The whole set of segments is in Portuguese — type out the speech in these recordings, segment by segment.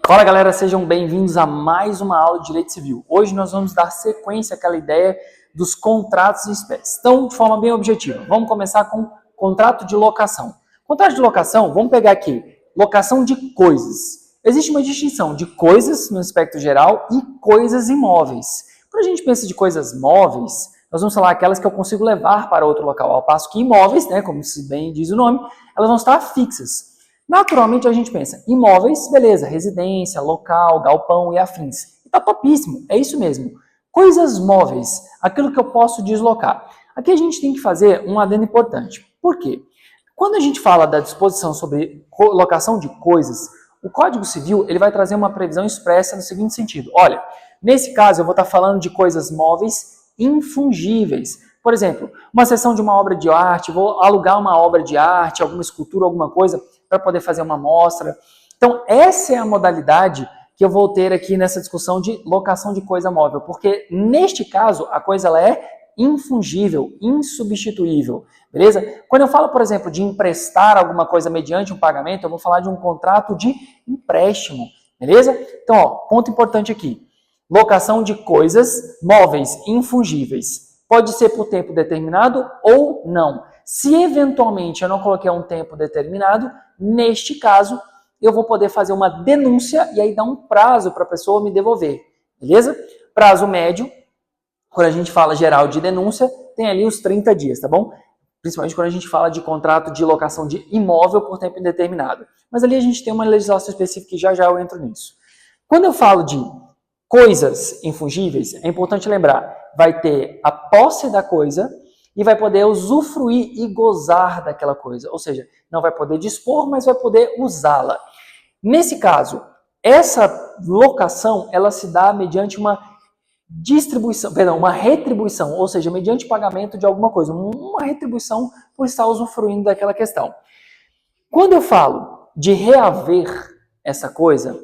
Fala galera, sejam bem-vindos a mais uma aula de Direito Civil. Hoje nós vamos dar sequência àquela ideia dos contratos de espécie. Então, de forma bem objetiva, vamos começar com contrato de locação. Contrato de locação, vamos pegar aqui, locação de coisas. Existe uma distinção de coisas no aspecto geral e coisas imóveis. Quando a gente pensa de coisas móveis, nós vamos falar aquelas que eu consigo levar para outro local, ao passo que imóveis, como se bem diz o nome, elas vão estar fixas. Naturalmente a gente pensa, imóveis, beleza, residência, local, galpão e afins. E tá topíssimo, é isso mesmo. Coisas móveis, aquilo que eu posso deslocar. Aqui a gente tem que fazer um adendo importante. Por quê? Quando a gente fala da disposição sobre locação de coisas, o Código Civil ele vai trazer uma previsão expressa no seguinte sentido. Olha, nesse caso eu vou estar falando de coisas móveis infungíveis. Por exemplo, uma seção de uma obra de arte, vou alugar uma obra de arte, alguma escultura, alguma coisa, para poder fazer uma amostra. Então, essa é a modalidade que eu vou ter aqui nessa discussão de locação de coisa móvel, porque neste caso a coisa ela é infungível, insubstituível, beleza? Quando eu falo, por exemplo, de emprestar alguma coisa mediante um pagamento, eu vou falar de um contrato de empréstimo, beleza? Então, ponto importante aqui, locação de coisas móveis infungíveis. Pode ser por tempo determinado ou não. Se eventualmente eu não coloquei um tempo determinado, neste caso, eu vou poder fazer uma denúncia e aí dar um prazo para a pessoa me devolver, beleza? Prazo médio, quando a gente fala geral de denúncia, tem ali os 30 dias, tá bom? Principalmente quando a gente fala de contrato de locação de imóvel por tempo indeterminado. Mas ali a gente tem uma legislação específica que já eu entro nisso. Quando eu falo de coisas infungíveis, é importante lembrar, vai ter a posse da coisa e vai poder usufruir e gozar daquela coisa. Ou seja, não vai poder dispor, mas vai poder usá-la. Nesse caso, essa locação, ela se dá mediante uma uma retribuição, ou seja, mediante pagamento de alguma coisa, uma retribuição por estar usufruindo daquela questão. Quando eu falo de reaver essa coisa,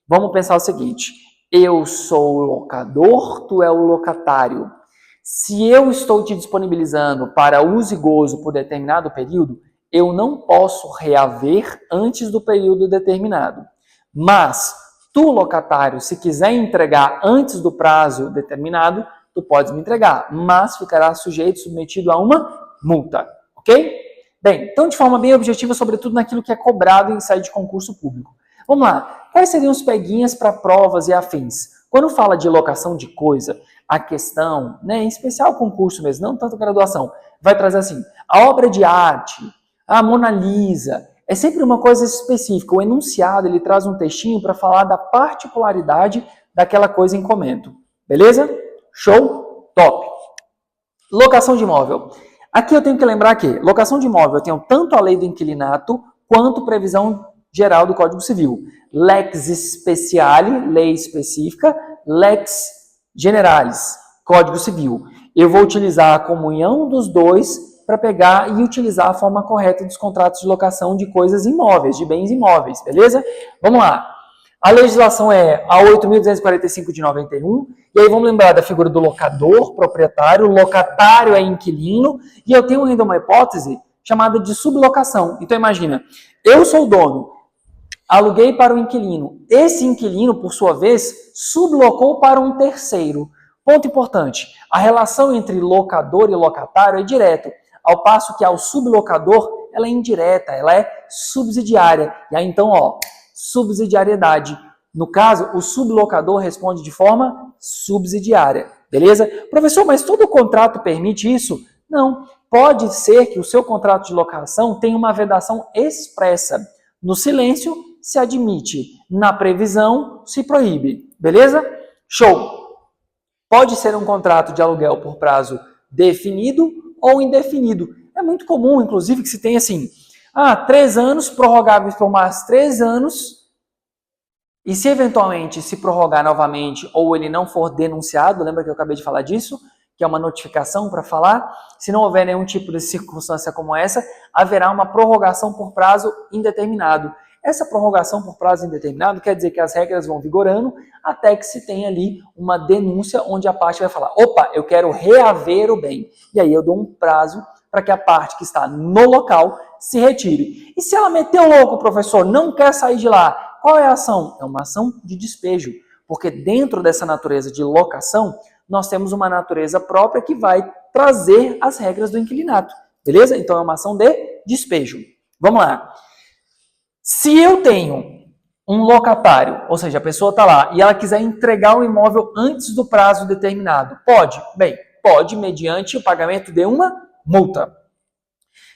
vamos pensar o seguinte, eu sou o locador, tu é o locatário. Se eu estou te disponibilizando para uso e gozo por determinado período, eu não posso reaver antes do período determinado. Mas, tu, locatário, se quiser entregar antes do prazo determinado, tu podes me entregar, mas ficará sujeito, submetido a uma multa, ok? Bem, então de forma bem objetiva, sobretudo naquilo que é cobrado em sede de concurso público. Vamos lá, quais seriam os peguinhas para provas e afins? Quando fala de locação de coisa, a questão, em especial o concurso mesmo, não tanto graduação, vai trazer assim, a obra de arte, a Mona Lisa, é sempre uma coisa específica. O enunciado, ele traz um textinho para falar da particularidade daquela coisa em comento. Beleza? Show? Top! Locação de imóvel. Aqui eu tenho que lembrar que locação de imóvel eu tenho tanto a lei do inquilinato quanto previsão geral do Código Civil. Lex speciale, lei específica, lex generalis, Código Civil. Eu vou utilizar a comunhão dos dois para pegar e utilizar a forma correta dos contratos de locação de coisas imóveis, de bens imóveis, beleza? Vamos lá. A legislação é a 8.245 de 91, e aí vamos lembrar da figura do locador, proprietário, locatário é inquilino, e eu tenho ainda uma hipótese chamada de sublocação. Então imagina, eu sou o dono, aluguei para o inquilino. Esse inquilino, por sua vez, sublocou para um terceiro. Ponto importante, a relação entre locador e locatário é direta, ao passo que ao sublocador, ela é indireta, ela é subsidiária. E aí então, subsidiariedade. No caso, o sublocador responde de forma subsidiária, beleza? Professor, mas todo contrato permite isso? Não, pode ser que o seu contrato de locação tenha uma vedação expressa. No silêncio, se admite. Na previsão, se proíbe. Beleza? Show! Pode ser um contrato de aluguel por prazo definido ou indefinido. É muito comum, inclusive, que se tenha assim, 3 anos, prorrogáveis por mais 3 anos, e se eventualmente se prorrogar novamente ou ele não for denunciado, lembra que eu acabei de falar disso? Que é uma notificação para falar, se não houver nenhum tipo de circunstância como essa, haverá uma prorrogação por prazo indeterminado. Essa prorrogação por prazo indeterminado quer dizer que as regras vão vigorando até que se tenha ali uma denúncia onde a parte vai falar, opa, eu quero reaver o bem. E aí eu dou um prazo para que a parte que está no local se retire. E se ela meteu louco, professor, não quer sair de lá, Qual é a ação? É uma ação de despejo, porque dentro dessa natureza de locação, nós temos uma natureza própria que vai trazer as regras do inquilinato, beleza? Então é uma ação de despejo. Vamos lá. Se eu tenho um locatário, ou seja, a pessoa está lá e ela quiser entregar o imóvel antes do prazo determinado, pode? Bem, pode, mediante o pagamento de uma multa.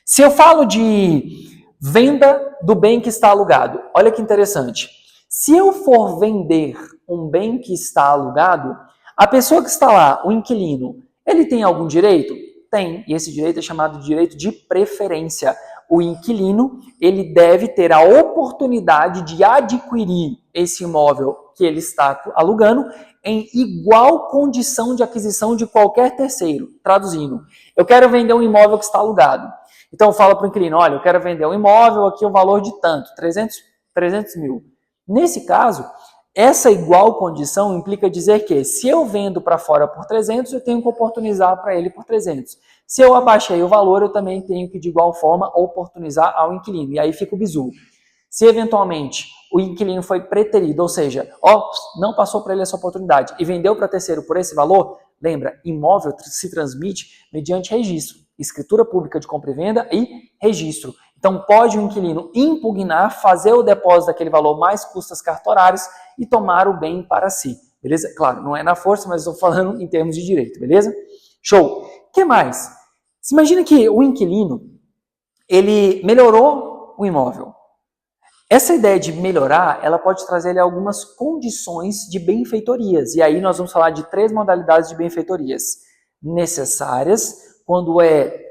Se eu falo de venda do bem que está alugado, olha que interessante. Se eu for vender um bem que está alugado, a pessoa que está lá, o inquilino, ele tem algum direito? Tem, e esse direito é chamado de direito de preferência. O inquilino, ele deve ter a oportunidade de adquirir esse imóvel que ele está alugando em igual condição de aquisição de qualquer terceiro. Traduzindo, eu quero vender um imóvel que está alugado. Então eu falo para o inquilino, olha, eu quero vender um imóvel aqui, o valor de tanto, 300 mil. Nesse caso, essa igual condição implica dizer que se eu vendo para fora por 300, eu tenho que oportunizar para ele por 300. Se eu abaixei o valor, eu também tenho que, de igual forma, oportunizar ao inquilino. E aí fica o bizu. Se, eventualmente, o inquilino foi preterido, ou seja, não passou para ele essa oportunidade e vendeu para terceiro por esse valor, lembra, imóvel se transmite mediante registro, escritura pública de compra e venda e registro. Então, pode o inquilino impugnar, fazer o depósito daquele valor mais custas cartorárias e tomar o bem para si. Beleza? Claro, não é na força, mas estou falando em termos de direito, beleza? Show! O que mais? Você imagina que o inquilino, ele melhorou o imóvel. Essa ideia de melhorar, ela pode trazer algumas condições de benfeitorias. E aí nós vamos falar de 3 modalidades de benfeitorias. Necessárias, quando é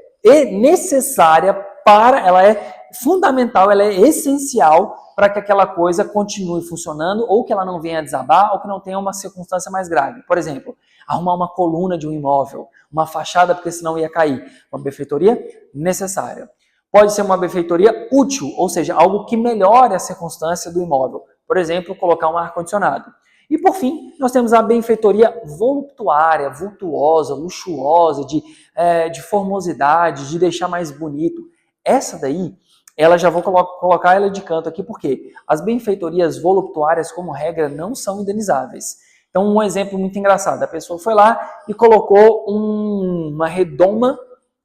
necessária para, ela é fundamental, ela é essencial para que aquela coisa continue funcionando ou que ela não venha a desabar ou que não tenha uma circunstância mais grave. Por exemplo, arrumar uma coluna de um imóvel, uma fachada porque senão ia cair. Uma benfeitoria necessária. Pode ser uma benfeitoria útil, ou seja, algo que melhore a circunstância do imóvel. Por exemplo, colocar um ar-condicionado. E por fim, nós temos a benfeitoria voluptuária, vultuosa, luxuosa, de formosidade, de deixar mais bonito. Essa daí, ela já vou colocar ela de canto aqui, porque as benfeitorias voluptuárias, como regra, não são indenizáveis. Então, um exemplo muito engraçado. A pessoa foi lá e colocou uma redoma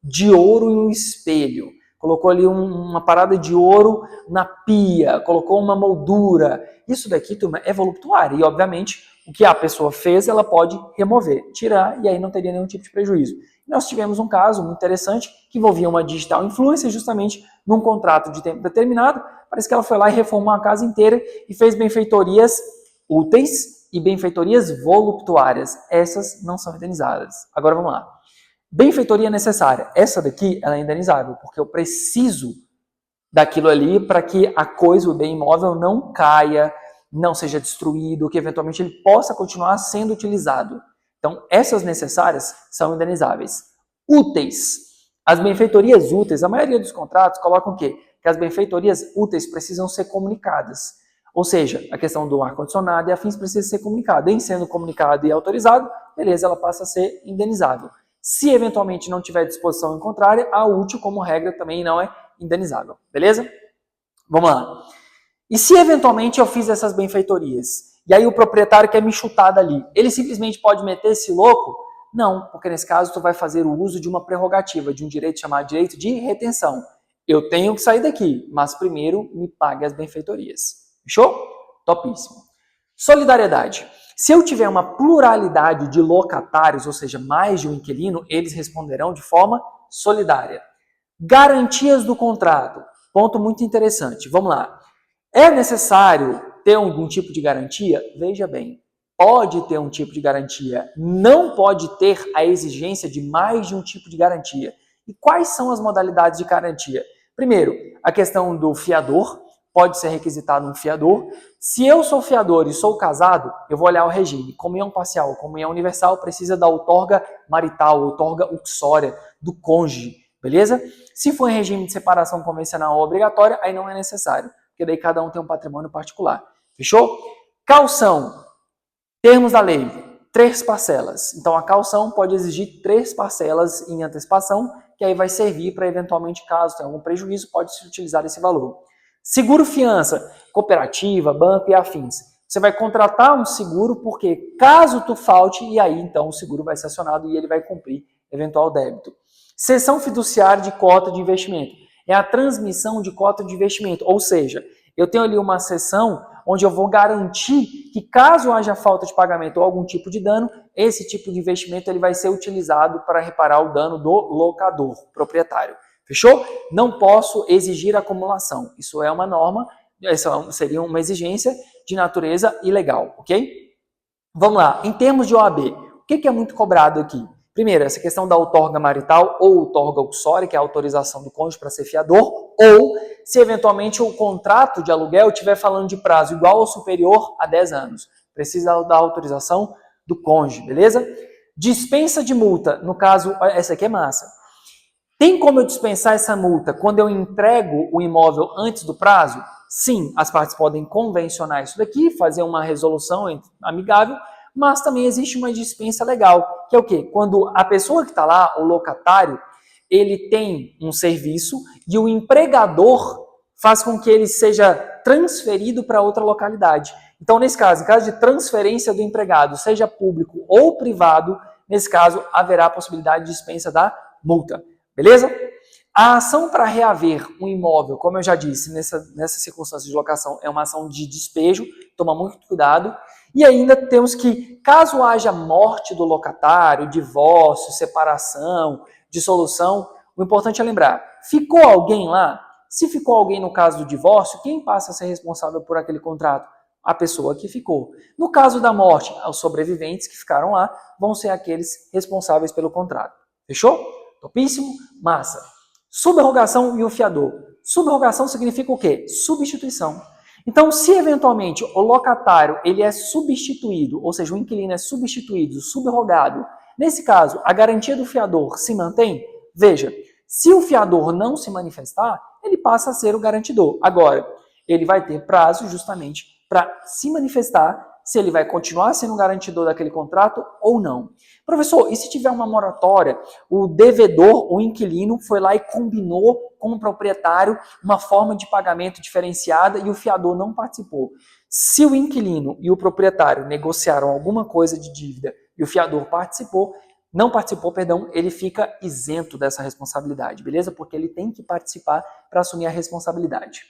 de ouro em um espelho. Colocou ali uma parada de ouro na pia, colocou uma moldura. Isso daqui, turma, é voluptuário. E, obviamente, o que a pessoa fez, ela pode remover, tirar, e aí não teria nenhum tipo de prejuízo. Nós tivemos um caso muito interessante que envolvia uma digital influencer, justamente num contrato de tempo determinado. Parece que ela foi lá e reformou a casa inteira e fez benfeitorias úteis e benfeitorias voluptuárias. Essas não são indenizadas. Agora vamos lá. Benfeitoria necessária. Essa daqui ela é indenizável, porque eu preciso daquilo ali para que a coisa, o bem imóvel, não caia, não seja destruído, que eventualmente ele possa continuar sendo utilizado. Então, essas necessárias são indenizáveis. Úteis. As benfeitorias úteis, a maioria dos contratos colocam o quê? Que as benfeitorias úteis precisam ser comunicadas. Ou seja, a questão do ar-condicionado e afins precisa ser comunicada. Em sendo comunicado e autorizado, beleza, ela passa a ser indenizável. Se eventualmente não tiver disposição em contrária, a útil, como regra, também não é indenizável. Beleza? Vamos lá. E se eventualmente eu fiz essas benfeitorias, e aí o proprietário quer me chutar dali, ele simplesmente pode meter esse louco? Não, porque nesse caso tu vai fazer o uso de uma prerrogativa, de um direito chamado direito de retenção. Eu tenho que sair daqui, mas primeiro me pague as benfeitorias. Fechou? Topíssimo. Solidariedade. Se eu tiver uma pluralidade de locatários, ou seja, mais de um inquilino, eles responderão de forma solidária. Garantias do contrato. Ponto muito interessante. Vamos lá. É necessário ter algum tipo de garantia? Veja bem, pode ter um tipo de garantia. Não pode ter a exigência de mais de um tipo de garantia. E quais são as modalidades de garantia? Primeiro, a questão do fiador. Pode ser requisitado um fiador. Se eu sou fiador e sou casado, eu vou olhar o regime. Comunhão parcial, comunhão universal, precisa da outorga marital, outorga uxória, do cônjuge, beleza? Se for em regime de separação convencional ou obrigatória, aí não é necessário, porque daí cada um tem um patrimônio particular. Fechou? Caução. Termos da lei, 3 parcelas. Então a caução pode exigir 3 parcelas em antecipação, que aí vai servir para eventualmente, caso tenha algum prejuízo, pode-se utilizar esse valor. Seguro fiança, cooperativa, banco e afins. Você vai contratar um seguro porque caso tu falte, e aí então o seguro vai ser acionado e ele vai cumprir eventual débito. Cessão fiduciária de cota de investimento. É a transmissão de cota de investimento, ou seja, eu tenho ali uma cessão onde eu vou garantir que caso haja falta de pagamento ou algum tipo de dano, esse tipo de investimento ele vai ser utilizado para reparar o dano do locador, proprietário. Fechou? Não posso exigir acumulação. Isso é uma norma, essa seria uma exigência de natureza ilegal, ok? Vamos lá, em termos de OAB, o que é muito cobrado aqui? Primeiro, essa questão da outorga marital ou outorga uxória, que é a autorização do cônjuge para ser fiador, ou se eventualmente o contrato de aluguel estiver falando de prazo igual ou superior a 10 anos. Precisa da autorização do cônjuge, beleza? Dispensa de multa, no caso, essa aqui é massa. Tem como eu dispensar essa multa quando eu entrego o imóvel antes do prazo? Sim, as partes podem convencionar isso daqui, fazer uma resolução amigável, mas também existe uma dispensa legal, que é o quê? Quando a pessoa que está lá, o locatário, ele tem um serviço e o empregador faz com que ele seja transferido para outra localidade. Então, nesse caso, em caso de transferência do empregado, seja público ou privado, nesse caso, haverá a possibilidade de dispensa da multa. Beleza? A ação para reaver um imóvel, como eu já disse, nessa circunstância de locação, é uma ação de despejo, toma muito cuidado. E ainda temos que, caso haja morte do locatário, divórcio, separação, dissolução, o importante é lembrar, ficou alguém lá? Se ficou alguém no caso do divórcio, quem passa a ser responsável por aquele contrato? A pessoa que ficou. No caso da morte, os sobreviventes que ficaram lá vão ser aqueles responsáveis pelo contrato. Fechou? Topíssimo? Massa. Subrogação e o fiador. Subrogação significa o quê? Substituição. Então, se eventualmente o locatário ele é substituído, ou seja, o inquilino é substituído, subrogado, nesse caso, a garantia do fiador se mantém? Veja, se o fiador não se manifestar, ele passa a ser o garantidor. Agora, ele vai ter prazo justamente para se manifestar se ele vai continuar sendo um garantidor daquele contrato ou não. Professor, e se tiver uma moratória, o devedor, o inquilino, foi lá e combinou com o proprietário uma forma de pagamento diferenciada e o fiador não participou? Se o inquilino e o proprietário negociaram alguma coisa de dívida e o fiador não participou, ele fica isento dessa responsabilidade, beleza? Porque ele tem que participar para assumir a responsabilidade.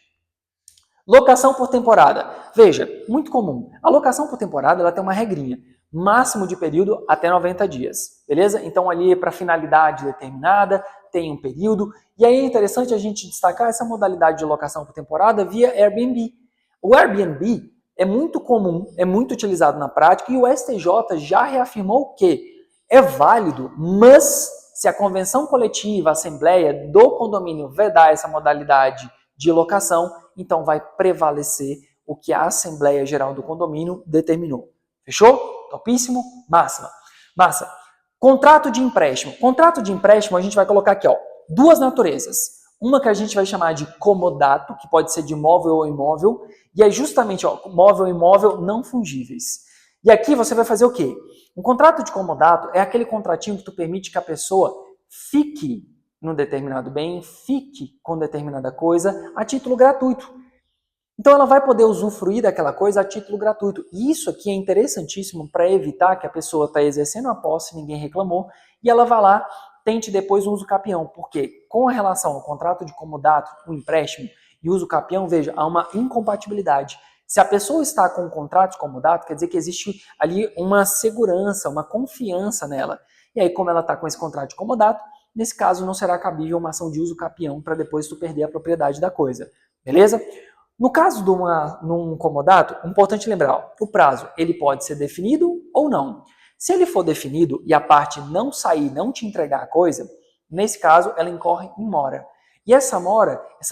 Locação por temporada. Veja, muito comum. A locação por temporada ela tem uma regrinha. Máximo de período até 90 dias. Beleza? Então ali para finalidade determinada, tem um período. E aí é interessante a gente destacar essa modalidade de locação por temporada via Airbnb. O Airbnb é muito comum, é muito utilizado na prática e o STJ já reafirmou que é válido, mas se a convenção coletiva, a assembleia do condomínio vedar essa modalidade de locação, então vai prevalecer o que a Assembleia Geral do Condomínio determinou. Fechou? Topíssimo? Máxima. Massa. Contrato de empréstimo. Contrato de empréstimo a gente vai colocar aqui, ó, duas naturezas. Uma que a gente vai chamar de comodato, que pode ser de móvel ou imóvel, e é justamente, ó, móvel e imóvel não fungíveis. E aqui você vai fazer o quê? Um contrato de comodato é aquele contratinho que tu permite que a pessoa fique num determinado bem, fique com determinada coisa a título gratuito. Então ela vai poder usufruir daquela coisa a título gratuito. E isso aqui é interessantíssimo para evitar que a pessoa está exercendo a posse, ninguém reclamou, e ela vá lá, tente depois o uso capião. Porque com a relação ao contrato de comodato, o empréstimo e uso capião, veja, há uma incompatibilidade. Se a pessoa está com um contrato de comodato, quer dizer que existe ali uma segurança, uma confiança nela. E aí, como ela está com esse contrato de comodato, nesse caso não será cabível uma ação de uso capião para depois tu perder a propriedade da coisa. Beleza? No caso de num comodato, é importante lembrar, ó, o prazo ele pode ser definido ou não. Se ele for definido e a parte não sair, não te entregar a coisa, nesse caso ela incorre em mora. E essa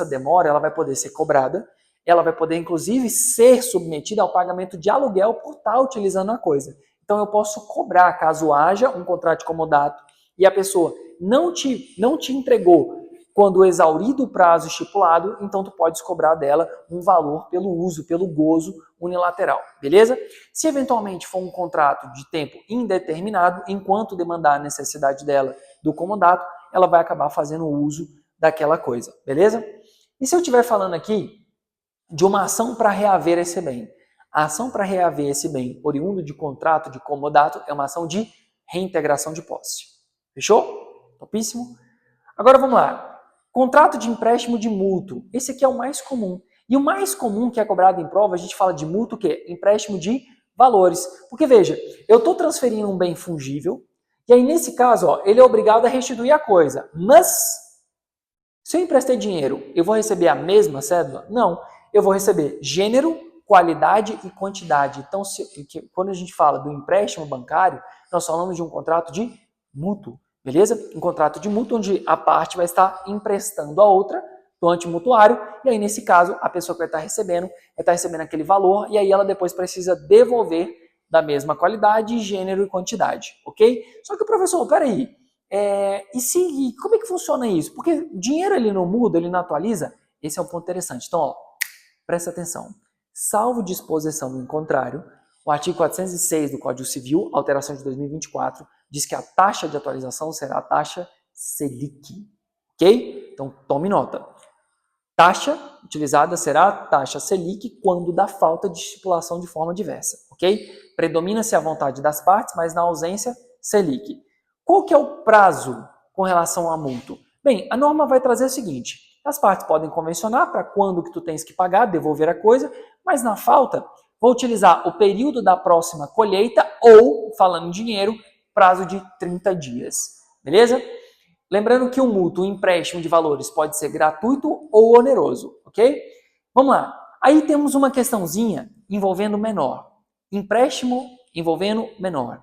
demora, ela vai poder ser cobrada, ela vai poder inclusive ser submetida ao pagamento de aluguel por estar utilizando a coisa. Então eu posso cobrar caso haja um contrato de comodato e a pessoa não te entregou quando exaurido o prazo estipulado, então tu podes cobrar dela um valor pelo uso, pelo gozo unilateral, beleza? Se eventualmente for um contrato de tempo indeterminado, enquanto demandar a necessidade dela do comodato, ela vai acabar fazendo uso daquela coisa, beleza? E se eu estiver falando aqui de uma ação para reaver esse bem. A ação para reaver esse bem, oriundo de contrato de comodato, é uma ação de reintegração de posse. Fechou? Topíssimo? Agora vamos lá. Contrato de empréstimo de mútuo. Esse aqui é o mais comum. E o mais comum que é cobrado em prova, a gente fala de mútuo, que é empréstimo de valores. Porque veja, eu estou transferindo um bem fungível, e aí nesse caso, ó, ele é obrigado a restituir a coisa. Mas, se eu emprestei dinheiro, eu vou receber a mesma cédula? Não. Eu vou receber gênero, qualidade e quantidade. Então, quando a gente fala do empréstimo bancário, nós falamos de um contrato de mútuo, beleza? Um contrato de mútuo onde a parte vai estar emprestando a outra do antimutuário, e aí nesse caso, a pessoa que vai estar recebendo aquele valor, e aí ela depois precisa devolver da mesma qualidade, gênero e quantidade, ok? Só que o professor, peraí, como é que funciona isso? Porque dinheiro ele não muda, ele não atualiza? Esse é um ponto interessante. Então, ó, presta atenção. Salvo disposição do contrário, o artigo 406 do Código Civil, alteração de 2024, diz que a taxa de atualização será a taxa Selic, ok? Então, tome nota. Taxa utilizada será a taxa Selic quando da falta de estipulação de forma diversa, ok? Predomina-se a vontade das partes, mas na ausência, Selic. Qual que é o prazo com relação a mútuo? Bem, a norma vai trazer o seguinte: as partes podem convencionar para quando que tu tens que pagar, devolver a coisa, mas na falta, vou utilizar o período da próxima colheita ou, falando em dinheiro, prazo de 30 dias, beleza? Lembrando que o mútuo, o empréstimo de valores, pode ser gratuito ou oneroso, ok? Vamos lá. Aí temos uma questãozinha envolvendo menor. Empréstimo envolvendo menor.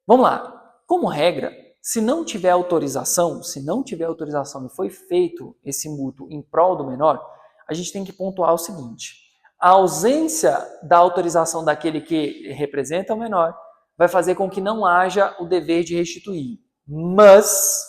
Vamos lá. Como regra, se não tiver autorização e foi feito esse mútuo em prol do menor, a gente tem que pontuar o seguinte: a ausência da autorização daquele que representa o menor vai fazer com que não haja o dever de restituir. Mas,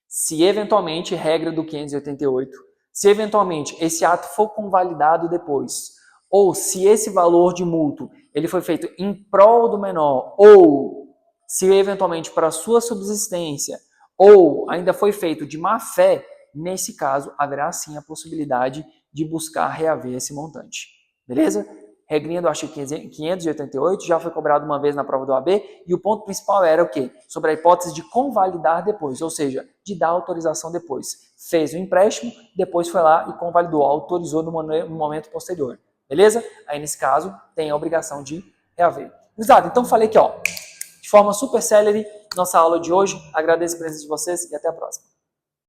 se eventualmente, regra do 588, se eventualmente esse ato for convalidado depois, ou se esse valor de mútuo ele foi feito em prol do menor, ou se eventualmente para sua subsistência, ou ainda foi feito de má fé, nesse caso haverá sim a possibilidade de buscar reaver esse montante. Beleza? Regrinha do artigo 588 já foi cobrado uma vez na prova do AB, e o ponto principal era o quê? Sobre a hipótese de convalidar depois, ou seja, de dar autorização depois. Fez o empréstimo, depois foi lá e convalidou, autorizou no momento posterior. Beleza? Aí nesse caso tem a obrigação de reaver. Exato, então falei aqui, ó, de forma super célere, nossa aula de hoje. Agradeço a presença de vocês e até a próxima.